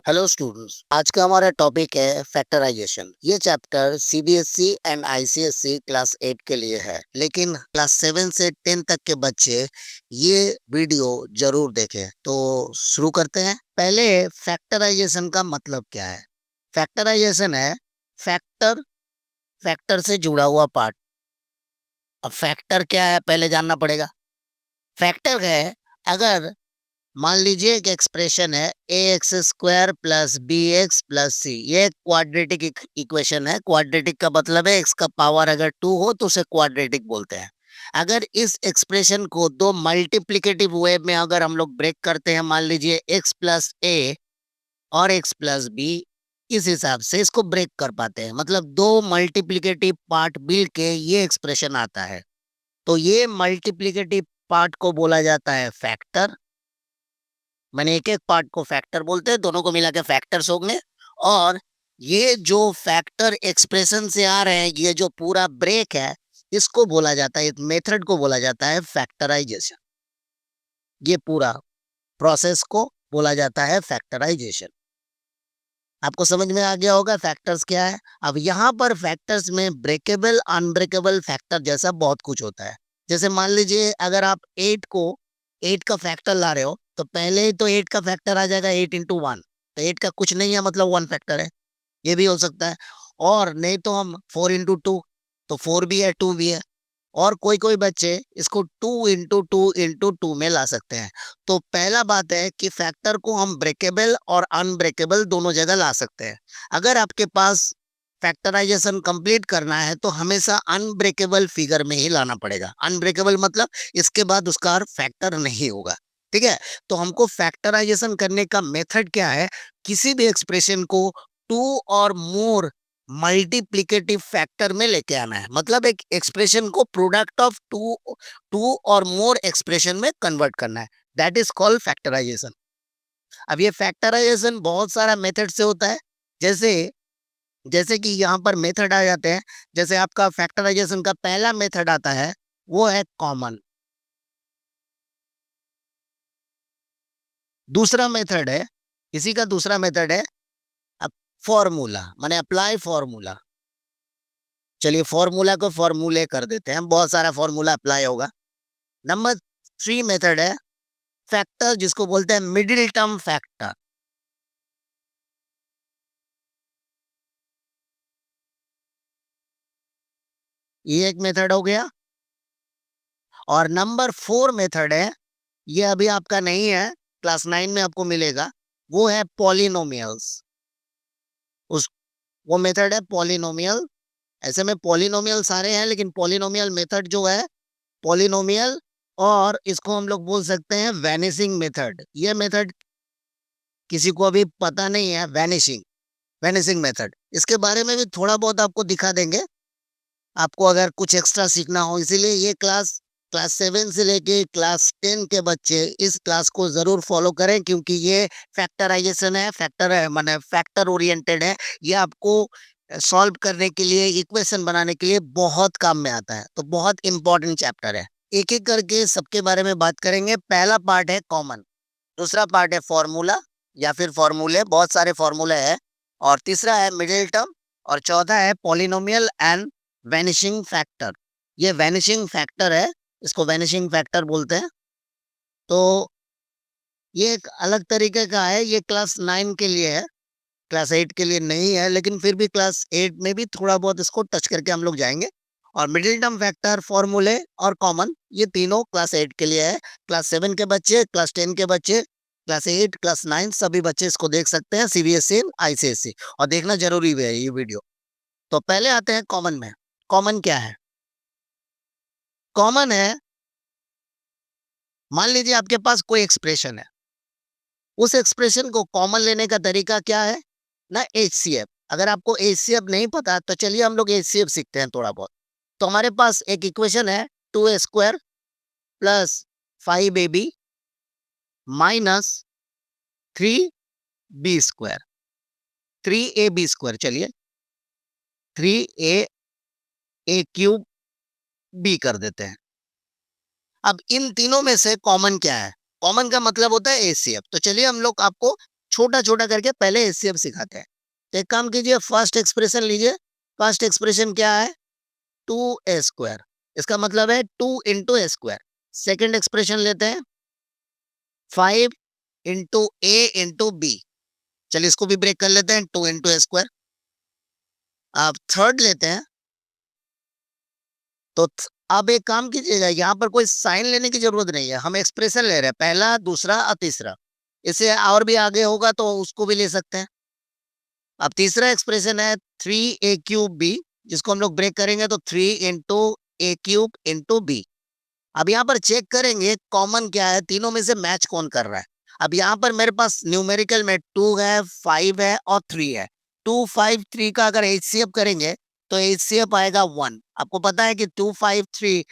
Hello students, आज का हमारा टॉपिक है फैक्टराइजेशन। ये chapter CBSE and ICSE class 8 के लिए है, लेकिन क्लास 7 से 10 तक के बच्चे ये वीडियो जरूर देखें। तो शुरू करते हैं। पहले फैक्टराइजेशन का मतलब क्या है? फैक्टराइजेशन है फैक्टर, फैक्टर से जुड़ा हुआ पार्ट। अब फैक्टर क्या है पहले जानना पड़ेगा। फैक्टर है, अगर मान लीजिए एक एक्सप्रेशन है A X square plus B X plus C, ये क्वाड्रेटिक इक्वेशन है। क्वाड्रेटिक का मतलब है एक्स का पावर अगर 2 हो तो उसे क्वाड्रेटिक बोलते हैं। अगर इस एक्सप्रेशन को दो मल्टीप्लिकेटिव वे में अगर हम लोग ब्रेक करते हैं, मान लीजिए एक्स प्लस ए और एक्स प्लस बी, इस हिसाब से इसको ब्रेक कर पाते हैं। मतलब दो मल्टीप्लिकेटिव पार्ट मिल के ये एक्सप्रेशन आता है। तो ये मल्टीप्लिकेटिव पार्ट को बोला जाता है फैक्टर। मैंने एक एक पार्ट को फैक्टर बोलते हैं, दोनों को मिला के फैक्टर्स होंगे। और ये जो फैक्टर एक्सप्रेशन से आ रहे हैं, ये जो पूरा ब्रेक है, इसको बोला जाता है, इस मेथड को बोला जाता है फैक्टराइजेशन। ये पूरा प्रोसेस को बोला जाता है फैक्टराइजेशन। आपको समझ में आ गया होगा फैक्टर्स क्या है। अब यहाँ पर फैक्टर्स में ब्रेकेबल अनब्रेकेबल फैक्टर जैसा बहुत कुछ होता है। जैसे मान लीजिए अगर आप 8 का फैक्टर ला रहे हो, तो पहले ही तो 8 का फैक्टर आ जाएगा 8 into 1। तो 8 का कुछ नहीं है, मतलब 1 फैक्टर है। ये भी हो सकता है। और नहीं तो हम 4 into 2, तो 4 भी है 2 भी है। और कोई कोई बच्चे इसको 2 into 2 into 2 में ला सकते हैं। तो पहला बात है कि फैक्टर को हम ब्रेकेबल और अनब्रेकेबल दोनों जगह ला सकते हैं। अगर आपके पास फैक्टराइजेशन कंप्लीट करना है तो हमेशा अनब्रेकेबल फिगर में ही लाना पड़ेगा। अनब्रेकेबल मतलब इसके बाद उसका फैक्टर नहीं होगा। ठीक है। तो हमको फैक्टराइजेशन करने का मेथड क्या है? किसी भी एक्सप्रेशन को 2 और मोर मल्टीप्लिकेटिव फैक्टर में लेके आना है। मतलब एक एक्सप्रेशन को प्रोडक्ट ऑफ टू और मोर एक्सप्रेशन में कन्वर्ट करना है। That is called factorisation. अब ये फैक्टराइजेशन बहुत सारा मेथड से होता है। जैसे जैसे कि यहाँ पर मेथड आ जाते हैं। जैसे आपका फैक्टराइजेशन का पहला मेथड आता है, वो है कॉमन। दूसरा मेथड है, इसी का दूसरा मेथड है फॉर्मूला, माने अप्लाई फॉर्मूला। चलिए फॉर्मूला को फॉर्मूले कर देते हैं, बहुत सारा फॉर्मूला अप्लाई होगा। नंबर 3 मेथड है फैक्टर, जिसको बोलते हैं मिडिल टर्म फैक्टर। ये एक मेथड हो गया। और नंबर 4 मेथड है, ये अभी आपका नहीं है, क्लास 9 में आपको मिलेगा। वो है पॉलिनोमियल्स। उस वो मेथड है पॉलिनोमियल। ऐसे में पॉलिनोमियल सारे हैं, लेकिन पॉलिनोमियल मेथड जो है, पॉलिनोमियल, और इसको हम लोग बोल सकते हैं वैनिशिंग मेथड। ये मेथड किसी को अभी पता नहीं है, वैनिशिंग, वैनिशिंग मेथड। इसके बारे में भी थोड़ा बहुत आपको दिखा देंगे, आपको अगर कुछ एक्स्ट्रा सीखना हो। इसीलिए ये क्लास क्लास 7 से लेके क्लास 10 के बच्चे इस क्लास को जरूर फॉलो करें, क्योंकि ये फैक्टराइजेशन है, फैक्टर है, माने फैक्टर ओरिएंटेड है। ये आपको सॉल्व करने के लिए, इक्वेशन बनाने के लिए बहुत काम में आता है। तो बहुत इंपॉर्टेंट चैप्टर है। एक एक करके सबके बारे में बात करेंगे। पहला पार्ट है कॉमन, दूसरा पार्ट है फॉर्मूला या फिर फॉर्मूले, बहुत सारे फॉर्मूले हैं। और तीसरा है मिडिल टर्म। और चौथा है पॉलिनोमियल एंड वैनिशिंग फैक्टर। ये वैनिशिंग फैक्टर है, इसको वैनिशिंग फैक्टर बोलते हैं। तो ये एक अलग तरीके का है, ये क्लास 9 के लिए है, क्लास 8 के लिए नहीं है। लेकिन फिर भी क्लास 8 में भी थोड़ा बहुत इसको टच करके हम लोग जाएंगे। और मिडिल टर्म फैक्टर, फॉर्मूले और कॉमन, ये तीनों क्लास 8 के लिए है। क्लास 7 के बच्चे, क्लास 10 के बच्चे, क्लास 8, क्लास 9 सभी बच्चे इसको देख सकते हैं, सीबीएसई आईसीएसई। और देखना जरूरी भी है ये वीडियो। तो पहले आते हैं कॉमन में। कॉमन क्या है? कॉमन है, मान लीजिए आपके पास कोई एक्सप्रेशन है, उस एक्सप्रेशन को कॉमन लेने का तरीका क्या है ना, एचसीएफ। अगर आपको एचसीएफ नहीं पता तो चलिए हम लोग एचसीएफ सीखते हैं थोड़ा बहुत। तो हमारे पास एक इक्वेशन है 2a² plus 5ab minus 3b², 3ab², चलिए 3a³ b कर देते हैं। अब इन तीनों में से कॉमन क्या है? कॉमन का मतलब होता है एचसीएफ। तो चलिए हम लोग आपको छोटा छोटा करके पहले HCF सिखाते हैं। तो एक काम कीजिए, फर्स्ट एक्सप्रेशन लीजिए। फर्स्ट एक्सप्रेशन क्या है? 2a²। इसका मतलब है 2 इंटू ए स्क्वायर। सेकेंड एक्सप्रेशन लेते हैं 5 इंटू ए इंटू बी। चलिए इसको भी ब्रेक कर लेते हैं, 2 इंटू ए स्क्वायर। अब थर्ड लेते हैं, तो अब एक काम कीजिएगा, यहाँ पर कोई साइन लेने की जरूरत नहीं है, हम एक्सप्रेशन ले रहे हैं, पहला, दूसरा और तीसरा। इससे और भी आगे होगा तो उसको भी ले सकते हैं। अब तीसरा एक्सप्रेशन है 3a³ b, जिसको हम लोग ब्रेक करेंगे तो 3 इंटू a³ इंटू बी। अब यहाँ पर चेक करेंगे कॉमन क्या है, तीनों में से मैच कौन कर रहा है। अब यहाँ पर मेरे पास न्यूमेरिकल में 2 है, 5 है और 3 है। 2, 5, 3 का अगर HCF करेंगे तो HCF आएगा 1। आपको पता है कि 2, 5, 3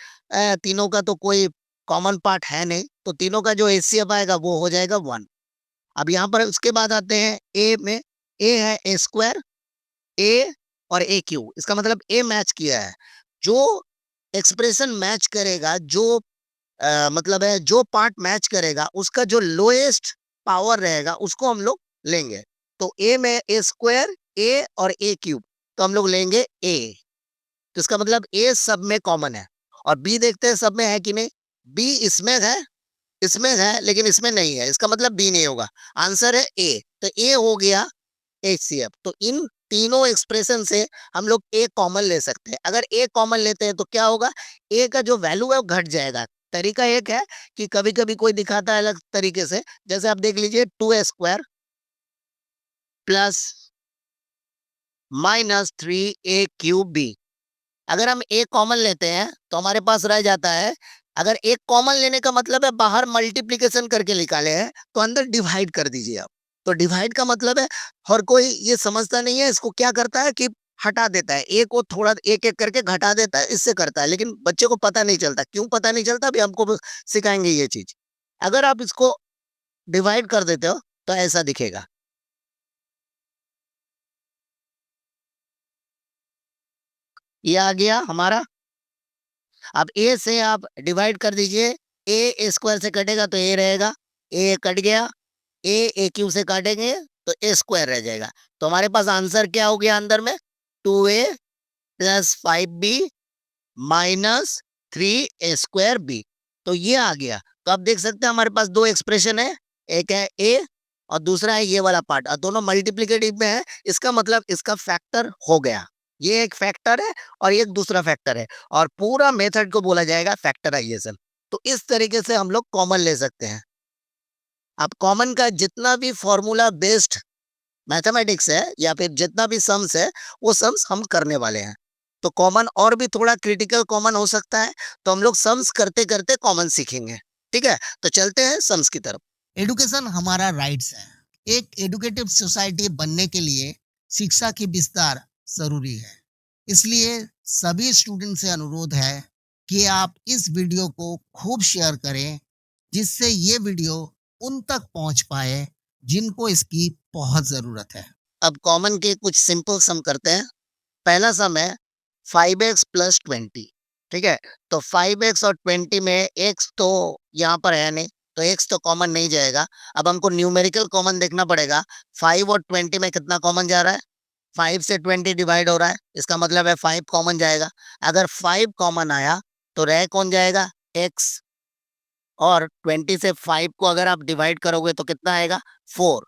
तीनों का तो कोई कॉमन पार्ट है नहीं, तो तीनों का जो HCF आएगा वो हो जाएगा 1। अब यहाँ पर उसके बाद आते हैं ए में। ए है a², ए और a³ इसका मतलब ए मैच किया है। जो एक्सप्रेशन मैच करेगा, जो मतलब है जो पार्ट मैच करेगा, उसका जो लोएस्ट पावर रहेगा उसको हम लोग लेंगे। तो ए में a², ए और a³, तो हम लोग लेंगे ए। तो इसका मतलब ए सब में कॉमन है। और बी देखते हैं सब में है कि नहीं। बी इसमें है लेकिन इसमें नहीं है, इसका मतलब बी नहीं होगा। आंसर है ए, तो ए हो गया HCF। तो इन तीनों एक्सप्रेशन से हम लोग ए कॉमन ले सकते हैं। अगर ए कॉमन लेते हैं तो क्या होगा, ए का जो वैल्यू है वो घट जाएगा। तरीका एक है कि कभी कभी कोई दिखाता है अलग तरीके से, जैसे आप देख लीजिए 2a² प्लस -3a³ अगर हम एक कॉमन लेते हैं तो हमारे पास रह जाता है, अगर एक कॉमन लेने का मतलब है बाहर मल्टीप्लिकेशन करके निकाले हैं तो अंदर डिवाइड कर दीजिए आप। तो डिवाइड का मतलब है, हर कोई ये समझता नहीं है, इसको क्या करता है कि हटा देता है, एक को थोड़ा एक एक करके घटा देता है, इससे करता है। लेकिन बच्चे को पता नहीं चलता, क्यों पता नहीं चलता, अभी हमको सिखाएंगे ये चीज। अगर आप इसको डिवाइड कर देते हो तो ऐसा दिखेगा। ये आ गया हमारा। अब ए से आप डिवाइड कर दीजिए, a² से कटेगा तो ए रहेगा, ए कट गया, a³ से काटेंगे तो a² रह जाएगा। तो हमारे पास आंसर क्या हो गया अंदर में, 2a plus 5b minus 3a²b। तो ये आ गया। तो आप देख सकते हैं हमारे पास दो एक्सप्रेशन है, एक है ए और दूसरा है ये वाला पार्ट, और दोनों मल्टीप्लिकेटिव में है। इसका मतलब इसका फैक्टर हो गया। ये एक फैक्टर है और एक दूसरा फैक्टर है, और पूरा मेथड को बोला जाएगा फैक्टराइजेशन। तो इस तरीके से हम लोग कॉमन ले सकते हैं। अब कॉमन का जितना भी फॉर्मूला बेस्ड मैथमेटिक्स है या फिर जितना भी सम्स है, वो सम्स हम करने वाले हैं। तो कॉमन और भी थोड़ा क्रिटिकल कॉमन हो सकता है, तो हम लोग सम्स करते करते कॉमन सीखेंगे। ठीक है, तो चलते हैं सम्स की तरफ। एडुकेशन हमारा राइट्स है। एक एडुकेटिव सोसाइटी बनने के लिए शिक्षा की विस्तार जरूरी है। इसलिए सभी स्टूडेंट से अनुरोध है कि आप इस वीडियो को खूब शेयर करें, जिससे ये वीडियो उन तक पहुंच पाए जिनको इसकी बहुत जरूरत है। अब कॉमन के कुछ सिंपल सम करते हैं। पहला सम है 5x प्लस 20। ठीक है, तो 5x और 20 में x तो यहाँ पर है नहीं, तो x तो कॉमन नहीं जाएगा। अब हमको न्यूमेरिकल कॉमन देखना पड़ेगा। 5 और 20 में कितना कॉमन जा रहा है, 5 से 20 डिवाइड हो रहा है, इसका मतलब है 5 कॉमन जाएगा। अगर 5 कॉमन आया तो रह कौन जाएगा, x। और 20 से 5 को अगर आप डिवाइड करोगे तो कितना आएगा, 4।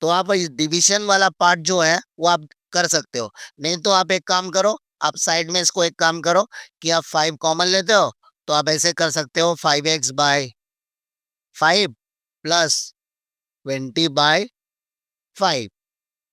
तो आप इस डिवीजन वाला पार्ट जो है वो आप कर सकते हो। नहीं तो आप एक काम करो, आप साइड में इसको एक काम करो कि आप 5 कॉमन लेते हो, तो आप ऐसे कर सकते हो 5x बाय 5 प्लस 20/5।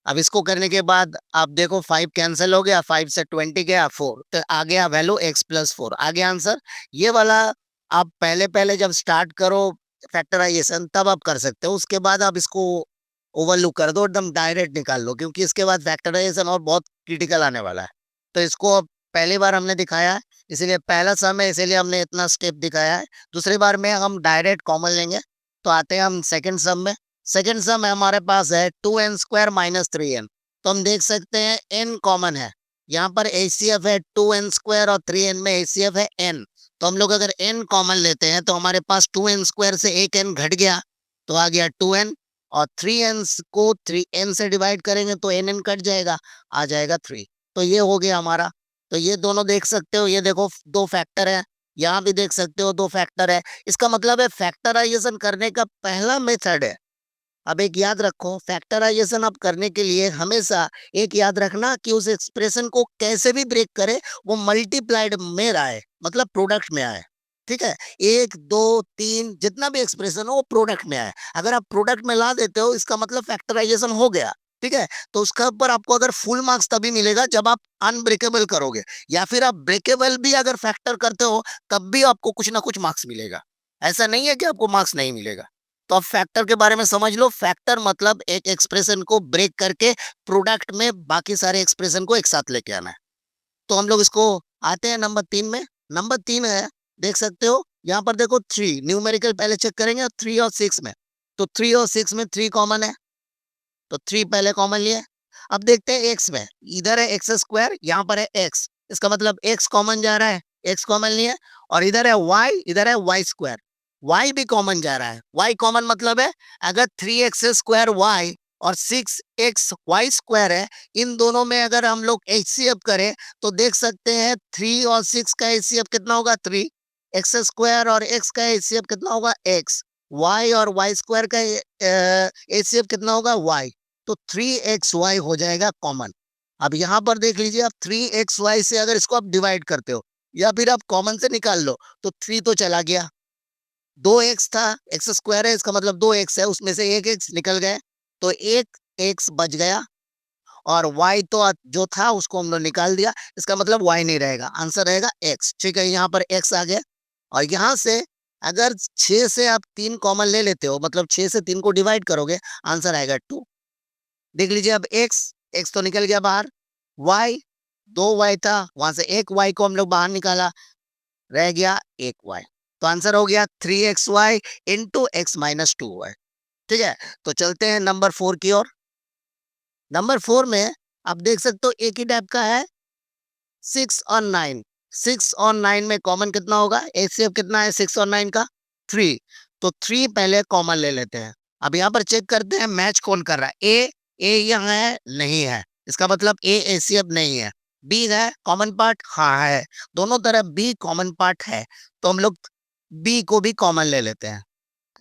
अब इसको करने के बाद आप देखो 5 कैंसिल हो गया, 5 से 20 गया 4, तो आ गया वैल्यू x+4 आ गया आंसर। ये वाला आप पहले पहले जब स्टार्ट करो फैक्टराइजेशन तब आप कर सकते हो, उसके बाद आप इसको ओवरलुक कर दो, एकदम डायरेक्ट निकाल लो, क्योंकि इसके बाद फैक्टराइजेशन और बहुत क्रिटिकल आने वाला है। तो इसको अब पहली बार हमने दिखाया है, इसीलिए पहला सम है, इसीलिए हमने इतना स्टेप दिखाया है। दूसरी बार में हम डायरेक्ट कॉमन लेंगे। तो आते हैं हम सेकंड सम में। सेकंड सम है हमारे पास है 2n² माइनस 3n। तो हम देख सकते हैं n कॉमन है, यहाँ पर HCF है 2n² और 3n में HCF है n। तो हम लोग अगर n कॉमन लेते हैं तो हमारे पास 2n² से एक n घट गया, तो आ गया 2n। और 3n को 3n से डिवाइड करेंगे तो n कट जाएगा, आ जाएगा 3। तो ये हो गया हमारा। तो ये दोनों देख सकते हो, ये देखो दो फैक्टर है, यहाँ भी देख सकते हो दो फैक्टर है। इसका मतलब है फैक्टराइजेशन करने का पहला मेथड है। अब एक याद रखो, फैक्टराइजेशन आप करने के लिए हमेशा एक याद रखना कि उस एक्सप्रेशन को कैसे भी ब्रेक करे वो मल्टीप्लाइड में आए, मतलब प्रोडक्ट में आए। ठीक है, एक दो तीन जितना भी एक्सप्रेशन हो वो प्रोडक्ट में आए। अगर आप प्रोडक्ट में ला देते हो इसका मतलब फैक्टराइजेशन हो गया। ठीक है, तो उसका ऊपर आपको अगर फुल मार्क्स तभी मिलेगा जब आप अनब्रेकेबल करोगे, या फिर आप ब्रेकेबल भी अगर फैक्टर करते हो तब भी आपको कुछ ना कुछ मार्क्स मिलेगा। ऐसा नहीं है कि आपको मार्क्स नहीं मिलेगा। तो अब फैक्टर के बारे में समझ लो। फैक्टर मतलब एक एक्सप्रेशन को ब्रेक करके प्रोडक्ट में बाकी सारे एक्सप्रेशन को एक साथ लेके आना है। तो हम लोग इसको आते हैं नंबर 3 में। नंबर 3 है, देख सकते हो यहाँ पर देखो 3 न्यूमेरिकल पहले चेक करेंगे 3 और 6 में। तो 3 और 6 में 3 कॉमन है, तो 3 पहले कॉमन लिए। अब देखते हैं एक्स में, इधर है एक्स स्क्वायर, यहाँ पर है एक्स, इसका मतलब एक्स कॉमन जा रहा है, एक्स कॉमन लिए। और इधर है वाई, इधर है वाई स्क्वायर, वाई भी कॉमन जा रहा है। वाई कॉमन मतलब है अगर 3x स्क्वायर वाई और 6x वाई स्क्वायर है, इन दोनों में अगर हम लोग एचसीएफ करें तो देख सकते हैं 3 और 6 का एचसीएफ कितना होगा 3, एक्स स्क्वायर और एक्स का एचसीएफ कितना होगा एक्स, वाई और वाई स्क्वायर का एचसीएफ कितना होगा वाई। तो 3xy हो जाएगा कॉमन। अब यहाँ पर देख लीजिए, आप 3xy से अगर इसको आप डिवाइड करते हो या फिर आप कॉमन से निकाल लो तो 3 तो चला गया, 2x था, एक्स स्क्वायर है इसका मतलब 2x है, उसमें से एक x निकल गए तो एक x बच गया। और y तो जो था उसको हम लोग निकाल दिया, इसका मतलब y नहीं रहेगा, आंसर रहेगा x। ठीक है, यहाँ पर x आ गया। और यहाँ से अगर 6 से आप 3 कॉमन ले लेते हो, मतलब 6 से 3 को डिवाइड करोगे, आंसर आएगा 2। देख लीजिए अब एक्स तो निकल गया बाहर, वाई 2y था, वहां से एक y को हम लोग बाहर निकाला, रह गया एक y। तो आंसर हो गया 3xy into x minus 2y। ठीक है, तो चलते हैं नंबर 4 की ओर। नंबर 4 में आप देख सकते हो एक ही टाइप का है, 6 और 9। 6 और 9 में कॉमन कितना होगा, एचसीएफ कितना है 6 और 9 का 3। तो 3 पहले कॉमन ले लेते हैं। अब यहाँ पर चेक करते हैं मैच कौन कर रहा है। ए यहाँ है नहीं है, इसका मतलब ए एचसीएफ नहीं है। बी है कॉमन पार्ट, हाँ है, दोनों तरफ बी कॉमन पार्ट है। तो हम लोग बी को भी कॉमन ले लेते हैं।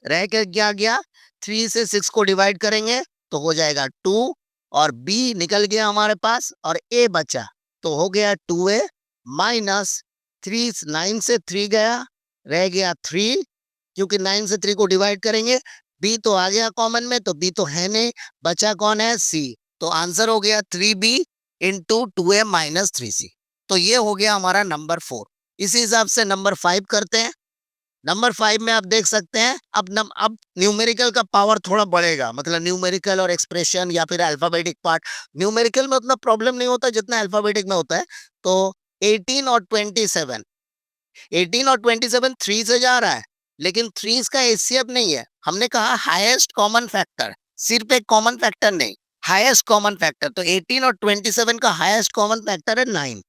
रह के क्या गया, 3 से 6 को डिवाइड करेंगे तो हो जाएगा 2, और बी निकल गया हमारे पास और ए बचा, तो हो गया 2a माइनस 3। 9 से 3 गया, रह गया 3, क्योंकि 9 से 3 को डिवाइड करेंगे, बी तो आ गया कॉमन में, तो बी तो है नहीं, बचा कौन है सी। तो आंसर हो गया 3b into 2a minus 3c। तो ये हो गया हमारा नंबर 4। इसी हिसाब से नंबर 5 करते हैं। नंबर 5 में आप देख सकते हैं अब न्यूमेरिकल का पावर थोड़ा बढ़ेगा, मतलब न्यूमेरिकल और एक्सप्रेशन या फिर अल्फाबेटिक पार्ट। न्यूमेरिकल में उतना प्रॉब्लम नहीं होता जितना अल्फाबेटिक में होता है। तो 18 और 27, 18 और 27 3 से जा रहा है, लेकिन 3 इसका एचसीएफ नहीं है। हमने कहा हाईएस्ट कॉमन फैक्टर, सिर्फ एक कॉमन फैक्टर नहीं, हाईएस्ट कॉमन फैक्टर। तो 18 और 27 का हाईएस्ट कॉमन फैक्टर है 9,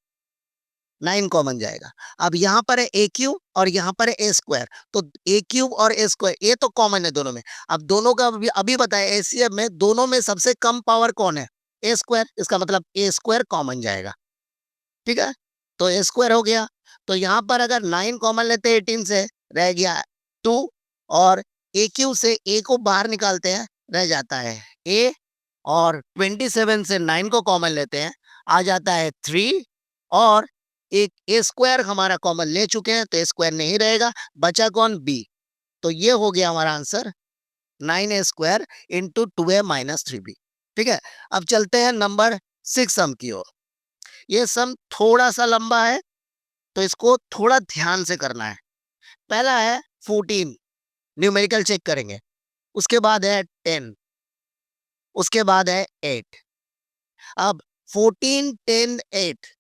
9 कॉमन जाएगा। अब यहाँ पर है ए क्यूब और यहाँ पर है ए स्क्वायर, तो ए क्यूब और ए स्क्वायर ये तो कॉमन है दोनों में। अब दोनों का अभी बताया एचसीएफ में दोनों में सबसे कम पावर कौन है, ए स्क्वायर, इसका मतलब ए स्क्वायर कॉमन जाएगा। ठीक है, तो ए स्क्वायर हो गया। तो यहाँ पर अगर 9 कॉमन लेते हैं 18 से, रह गया 2, और ए क्यू से ए को बाहर निकालते हैं, रह जाता है ए, और 27 से 9 को कॉमन लेते हैं, आ जाता है 3, और एक ए स्क्वायर हमारा कॉमन ले चुके हैं तो ए स्क्वायर नहीं रहेगा, बचा कौन बी। तो ये हो गया हमारा answer 9a square into 2a minus 3b। ठीक है, अब चलते हैं नंबर 6 सम की ओर। ये सम थोड़ा सा लंबा है तो इसको थोड़ा ध्यान से करना है। पहला है 14, न्यूमेरिकल चेक करेंगे, उसके बाद है 10, उसके बाद है 8। अब 14, 10, 8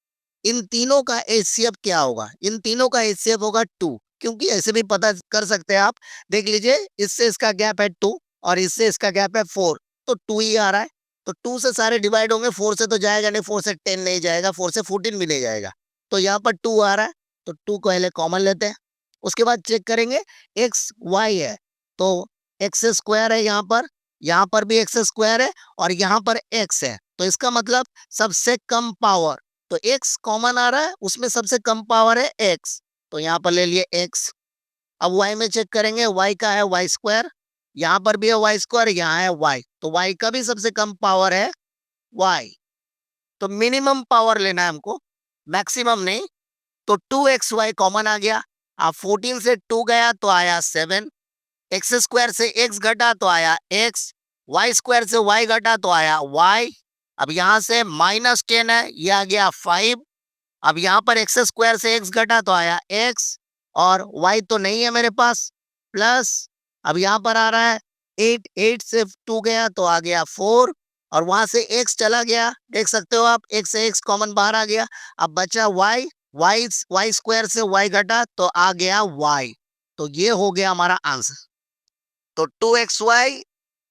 इन तीनों का एचसीएफ क्या होगा, इन तीनों का एचसीएफ होगा 2, क्योंकि ऐसे भी पता कर सकते हैं आप। देख लीजिए, इससे इसका गैप है 2 और इससे इसका गैप है 4, तो 2 ही आ रहा है। तो 2 से सारे डिवाइड होंगे, 4 से तो जाएगा नहीं, 4 से 10 नहीं जाएगा, 4 से 14 भी नहीं जाएगा। तो यहाँ पर 2 आ रहा है, तो 2 को पहले कॉमन लेते हैं। उसके बाद चेक करेंगे एक्स वाई है, तो एक्स स्क्वायर है यहाँ पर, यहाँ पर भी एक्स स्क्वायर है और यहाँ पर एक्स है, तो इसका मतलब सबसे कम पावर, तो एक्स कॉमन आ रहा है, उसमें सबसे कम पावर है एक्स, तो यहाँ पर ले लिए एक्स। अब वाई में चेक करेंगे, वाई का है वाई स्क्वायर, यहाँ पर भी है वाई स्क्वायर, यहाँ है वाई, तो वाई का भी सबसे कम पावर है वाई। तो मिनिमम पावर लेना है हमको, मैक्सिमम नहीं। तो 2xy कॉमन आ गया, अब 14 से 2 गया तो आया 7, एक्स स्क्वायर से एक्स घटा तो आया एक्स, वाई स्क्वायर से वाई घटा तो आया वाई। अब यहाँ से -10 है, ये आ गया 5। अब यहाँ पर एक्स स्क्वायर से एक्स घटा तो आया एक्स, और वाई तो नहीं है मेरे पास, प्लस अब यहाँ पर आ रहा है 8, 8 से 2 गया तो आ गया 4, और वहां से एक्स चला गया, देख सकते हो आप, एक्स से एक्स कॉमन बाहर आ गया। अब बचा वाई, वाई स्क्वायर से वाई घटा तो आ गया वाई। तो ये हो गया हमारा आंसर। तो 2xy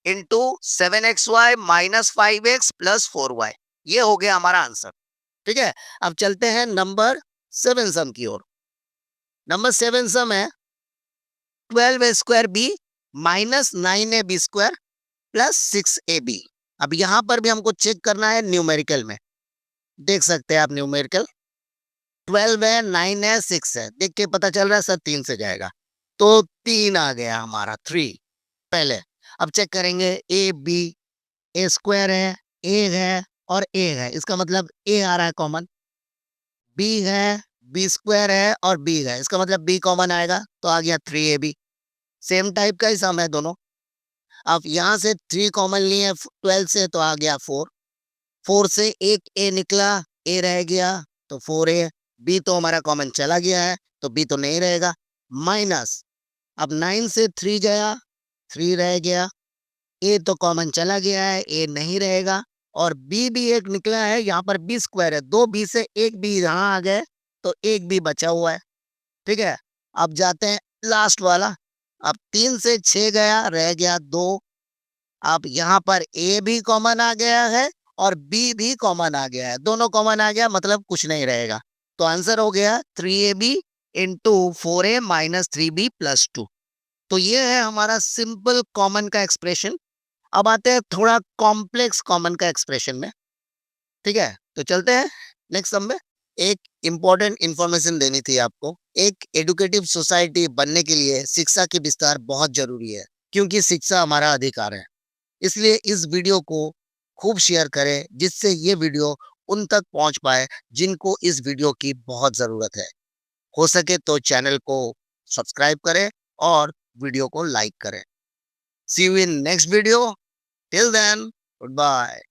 into 7xy minus 5x plus 4y, ये हो गया हमारा आंसर। ठीक है, अब चलते हैं नंबर 7 सम की ओर। नंबर 7 सम है 12 square b minus 9ab square plus 6ab। अब यहां पर भी हमको चेक करना है न्यूमेरिकल में, देख सकते हैं आप न्यूमेरिकल, 12 है, 9 है, 6 है, देख के पता चल रहा है सर 3 से जाएगा, तो 3 आ गया हमारा 3 पहले। अब चेक करेंगे ए बी, ए स्क्वायर है, ए है और ए है, इसका मतलब ए आ रहा है कॉमन, बी है, बी स्क्वायर है और बी है, इसका मतलब बी कॉमन आएगा, तो आ गया 3ab। सेम टाइप का ही सम है दोनों। अब यहाँ से 3 कॉमन लिए 12 से, तो आ गया 4, 4 से एक ए निकला, ए रह गया, तो 4a, बी तो हमारा कॉमन चला गया है, तो बी तो नहीं रहेगा, माइनस अब 9 से 3 गया, 3 रह गया, ए तो कॉमन चला गया है, ए नहीं रहेगा, और बी भी एक निकला है, यहाँ पर बी स्क्वायर है, 2 बी से एक बी यहाँ आ गए, तो एक बी बचा हुआ है। ठीक है, अब जाते हैं लास्ट वाला। अब 3 से 6 गया, रह गया 2, अब यहाँ पर ए भी कॉमन आ गया है और बी भी कॉमन आ गया है, दोनों कॉमन आ गया, मतलब कुछ नहीं रहेगा, तो आंसर हो गया 3ab into 4a minus 3b plus 2। तो ये है हमारा सिंपल कॉमन का एक्सप्रेशन। अब आते हैं थोड़ा कॉम्प्लेक्स कॉमन का एक्सप्रेशन में। ठीक है, तो चलते हैं नेक्स्ट सम में। एक इंपॉर्टेंट इंफॉर्मेशन देनी थी आपको, एक एडुकेटिव सोसाइटी बनने के लिए शिक्षा की विस्तार बहुत जरूरी है, क्योंकि शिक्षा हमारा अधिकार है। इसलिए इस वीडियो को खूब शेयर करें, जिससे ये वीडियो उन तक पहुंच पाए जिनको इस वीडियो की बहुत जरूरत है। हो सके तो चैनल को सब्सक्राइब करें और वीडियो को लाइक करें। See you in next video, till then good bye.